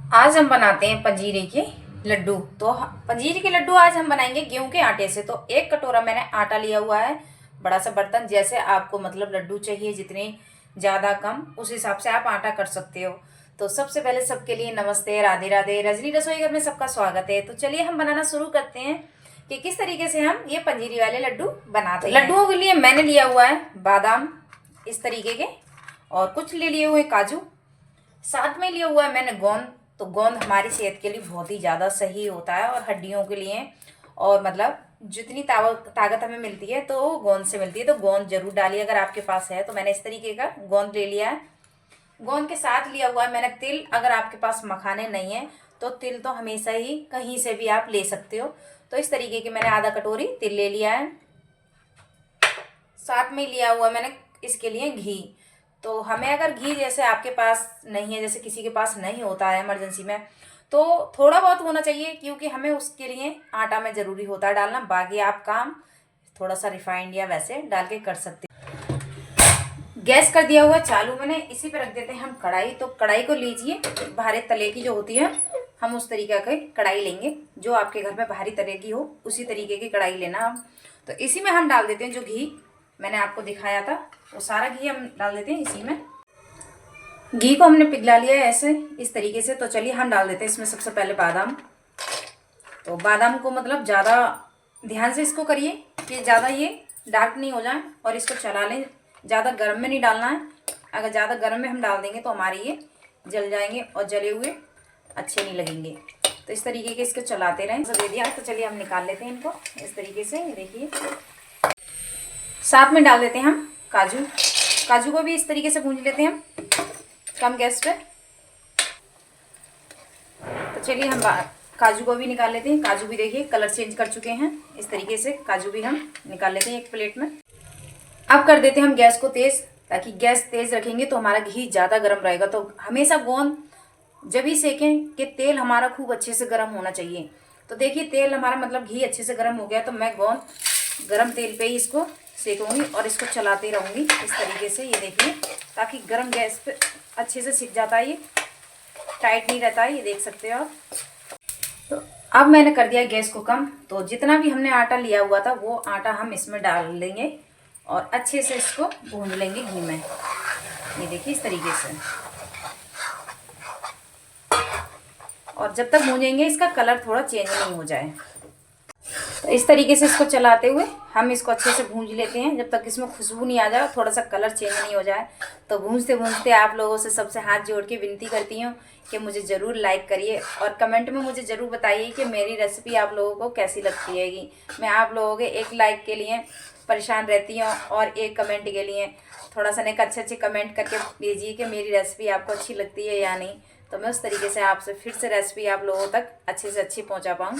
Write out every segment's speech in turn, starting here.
आज हम बनाते हैं पंजीरी के लड्डू। तो पंजीरी के लड्डू आज हम बनाएंगे गेहूं के आटे से। तो एक कटोरा मैंने आटा लिया हुआ है, बड़ा सा बर्तन। जैसे आपको मतलब लड्डू चाहिए, जितने ज़्यादा कम उस हिसाब से आप आटा कर सकते हो। तो सबसे पहले सबके लिए नमस्ते, राधे राधे। रजनी रसोई घर में सबका स्वागत है। तो चलिए हम बनाना शुरू करते हैं कि किस तरीके से हम ये पंजीरी वाले लड्डू बनाते हैं। लड्डुओं के लिए मैंने लिया हुआ है बादाम इस तरीके के, और कुछ ले लिए हुए काजू, साथ में लिया हुआ है मैंने गोंद। तो गोंद हमारी सेहत के लिए बहुत ही ज़्यादा सही होता है और हड्डियों के लिए, और मतलब जितनी ताकत हमें मिलती है तो गोंद से मिलती है। तो गोंद जरूर डालिए अगर आपके पास है। तो मैंने इस तरीके का गोंद ले लिया है। गोंद के साथ लिया हुआ है मैंने तिल। अगर आपके पास मखाने नहीं है तो तिल तो हमेशा ही कहीं से भी आप ले सकते हो। तो इस तरीके के मैंने आधा कटोरी तिल ले लिया है। साथ में लिया हुआ मैंने इसके लिए घी। तो हमें अगर घी जैसे आपके पास नहीं है, जैसे किसी के पास नहीं होता है इमरजेंसी में, तो थोड़ा बहुत होना चाहिए, क्योंकि हमें उसके लिए आटा में ज़रूरी होता है डालना। बाकी आप काम थोड़ा सा रिफाइंड या वैसे डाल के कर सकते हैं। गैस कर दिया हुआ चालू मैंने। इसी पे रख देते हैं हम कढ़ाई। तो कढ़ाई को लीजिए, भारी तले की जो होती है, हम उस तरीके की कढ़ाई लेंगे। जो आपके घर में भारी तले की हो उसी तरीके की कढ़ाई लेना हम। तो इसी में हम डाल देते हैं जो घी मैंने आपको दिखाया था, वो सारा घी हम डाल देते हैं इसी में। घी को हमने पिघला लिया है ऐसे इस तरीके से। तो चलिए हम डाल देते हैं इसमें सबसे पहले बादाम। तो बादाम को मतलब ज़्यादा ध्यान से इसको करिए कि ज़्यादा ये डार्क नहीं हो जाए, और इसको चला लें। ज़्यादा गर्म में नहीं डालना है। अगर ज़्यादा गर्म में हम डाल देंगे तो हमारे ये जल जाएंगे और जले हुए अच्छे नहीं लगेंगे। तो इस तरीके के इसको चलाते रहें। तो दे दिया। तो चलिए हम निकाल लेते हैं इनको इस तरीके से। देखिए, साथ में डाल देते हैं हम काजू। काजू को भी इस तरीके से भूंज लेते हैं हम कम गैस पे। तो चलिए हम काजू को भी निकाल लेते हैं। काजू भी देखिए कलर चेंज कर चुके हैं। इस तरीके से काजू भी हम निकाल लेते हैं एक प्लेट में। अब कर देते हैं हम गैस को तेज़, ताकि गैस तेज़ रखेंगे तो हमारा घी ज़्यादा गर्म रहेगा। तो हमेशा गोंद जब भी सेकें कि तेल हमारा खूब अच्छे से गर्म होना चाहिए। तो देखिए तेल हमारा मतलब घी अच्छे से गर्म हो गया, तो मैं गोंद गर्म तेल पे ही इसको सेकूंगी और इसको चलाती रहूंगी इस तरीके से। ये देखिए, ताकि गर्म गैस पे अच्छे से सिक जाता है, ये टाइट नहीं रहता है। ये देख सकते हो आप। तो अब मैंने कर दिया गैस को कम। तो जितना भी हमने आटा लिया हुआ था वो आटा हम इसमें डाल देंगे और अच्छे से इसको भून लेंगे घी में। ये देखिए इस तरीके से। और जब तक भूनेंगे इसका कलर थोड़ा चेंज नहीं हो जाए, तो इस तरीके से इसको चलाते हुए हम इसको अच्छे से भूंज लेते हैं जब तक इसमें खुशबू नहीं आ जाए, थोड़ा सा कलर चेंज नहीं हो जाए। तो भूंजते भूंजते आप लोगों से सबसे हाथ जोड़ के विनती करती हूँ कि मुझे ज़रूर लाइक करिए और कमेंट में मुझे ज़रूर बताइए कि मेरी रेसिपी आप लोगों को कैसी लगती हैगी। मैं आप लोगों के एक लाइक के लिए परेशान रहती हूँ और एक कमेंट के लिए। थोड़ा सा नेक अच्छे अच्छे कमेंट करके भेजिए कि मेरी रेसिपी आपको अच्छी लगती है या नहीं। तो मैं उस तरीके से आपसे फिर से रेसिपी आप लोगों तक अच्छे से अच्छी पहुँचा पाऊँ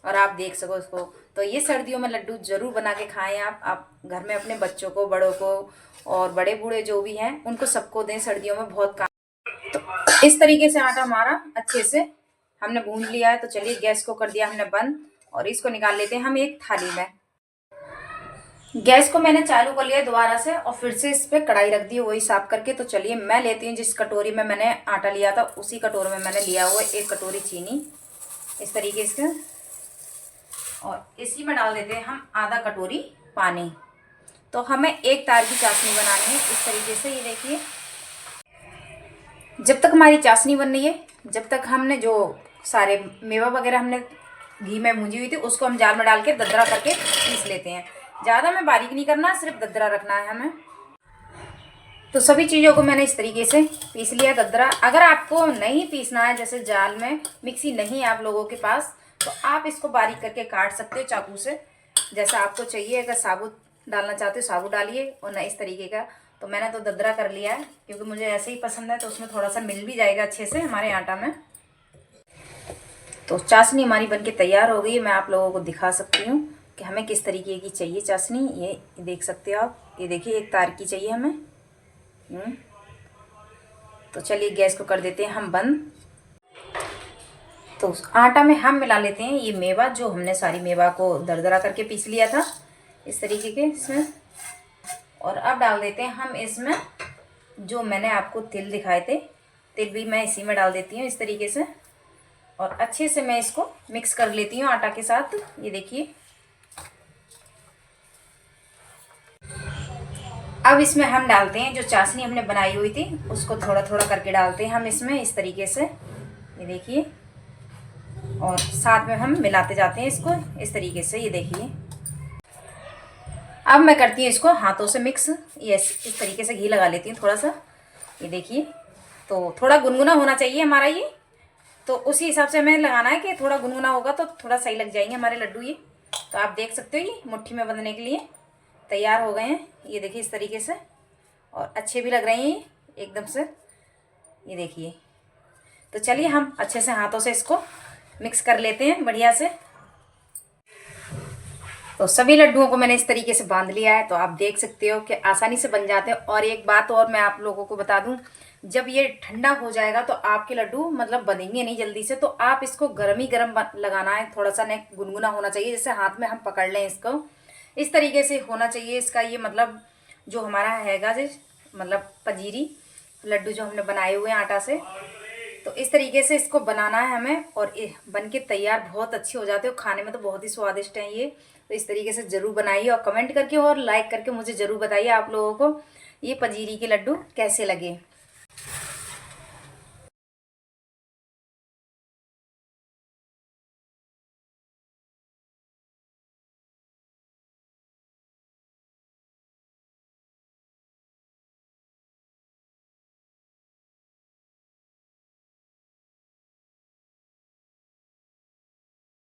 और आप देख सको इसको। तो ये सर्दियों में लड्डू ज़रूर बना के खाएं आप घर में अपने बच्चों को, बड़ों को, और बड़े बूढ़े जो भी हैं उनको सबको दें। सर्दियों में बहुत काम। तो इस तरीके से आटा हमारा अच्छे से हमने भून लिया है। तो चलिए गैस को कर दिया हमने बंद और इसको निकाल लेते हैं हम एक थाली में। गैस को मैंने चालू कर लिया दोबारा से और फिर से इस पर कढ़ाई रख दी वही साफ करके। तो चलिए मैं लेती हूँ जिस कटोरी में मैंने आटा लिया था उसी कटोरी में मैंने लिया हुआ 1 कटोरी चीनी इस तरीके से, और इसी में डाल देते हैं हम आधा कटोरी पानी। तो हमें एक तार की चाशनी बनानी है इस तरीके से। ये देखिए, जब तक हमारी चाशनी बन रही है, जब तक हमने जो सारे मेवा वगैरह हमने घी में भूंजी हुई थी उसको हम जार में डाल के ददरा करके पीस लेते हैं। ज़्यादा में बारीक नहीं करना, सिर्फ ददरा रखना है हमें। तो सभी चीज़ों को मैंने इस तरीके से पीस लिया ददरा। अगर आपको नहीं पीसना है, जैसे जाल में मिक्सी नहीं है आप लोगों के पास, तो आप इसको बारीक करके काट सकते हो चाकू से, जैसा आपको चाहिए। अगर साबुत डालना चाहते हो साबुत डालिए, और ना इस तरीके का। तो मैंने तो ददरा कर लिया है क्योंकि मुझे ऐसे ही पसंद है। तो उसमें थोड़ा सा मिल भी जाएगा अच्छे से हमारे आटा में। तो चाशनी हमारी बनके तैयार हो गई है। मैं आप लोगों को दिखा सकती हूँ कि हमें किस तरीके की चाहिए चाशनी। ये देख सकते हो आप। ये देखिए एक तार की चाहिए हमें। तो चलिए गैस को कर देते हैं हम बंद। तो आटा में हम मिला लेते हैं ये मेवा, जो हमने सारी मेवा को दरदरा करके पीस लिया था इस तरीके के इसमें। और अब डाल देते हैं हम इसमें जो मैंने आपको तिल दिखाए थे, तिल भी मैं इसी में डाल देती हूँ इस तरीके से। और अच्छे से मैं इसको मिक्स कर लेती हूँ आटा के साथ। ये देखिए, अब इसमें हम डालते हैं जो चाशनी हमने बनाई हुई थी, उसको थोड़ा थोड़ा करके डालते हैं हम इसमें, इस तरीके से। ये देखिए, और साथ में हम मिलाते जाते हैं इसको इस तरीके से। ये देखिए, अब मैं करती हूँ इसको हाथों से मिक्स। ये इस तरीके से घी लगा लेती हूँ थोड़ा सा। ये देखिए, तो थोड़ा गुनगुना होना चाहिए हमारा ये, तो उसी हिसाब से हमें लगाना है कि थोड़ा गुनगुना होगा तो थोड़ा सही लग जाएंगे हमारे लड्डू ये। तो आप देख सकते हो ये मुट्ठी में बंधने के लिए तैयार हो गए हैं। ये देखिए इस तरीके से, और अच्छे भी लग रहे हैं ये एकदम से। ये देखिए, तो चलिए हम अच्छे से हाथों से इसको मिक्स कर लेते हैं बढ़िया से। तो सभी लड्डुओं को मैंने इस तरीके से बांध लिया है, तो आप देख सकते हो कि आसानी से बन जाते हैं। और एक बात और मैं आप लोगों को बता दूं, जब ये ठंडा हो जाएगा तो आपके लड्डू मतलब बनेंगे नहीं जल्दी से, तो आप इसको गर्म ही गर्म लगाना है। थोड़ा सा नेक गुनगुना होना चाहिए, जैसे हाथ में हम पकड़ लें इसको, इस तरीके से होना चाहिए इसका ये मतलब जो हमारा हैगा जो मतलब पंजीरी लड्डू जो हमने बनाए हुए हैं आटा से, तो इस तरीके से इसको बनाना है हमें। और बन के तैयार बहुत अच्छे हो जाते हो, खाने में तो बहुत ही स्वादिष्ट हैं ये। तो इस तरीके से ज़रूर बनाइए, और कमेंट करके और लाइक करके मुझे ज़रूर बताइए आप लोगों को ये पंजीरी के लड्डू कैसे लगे।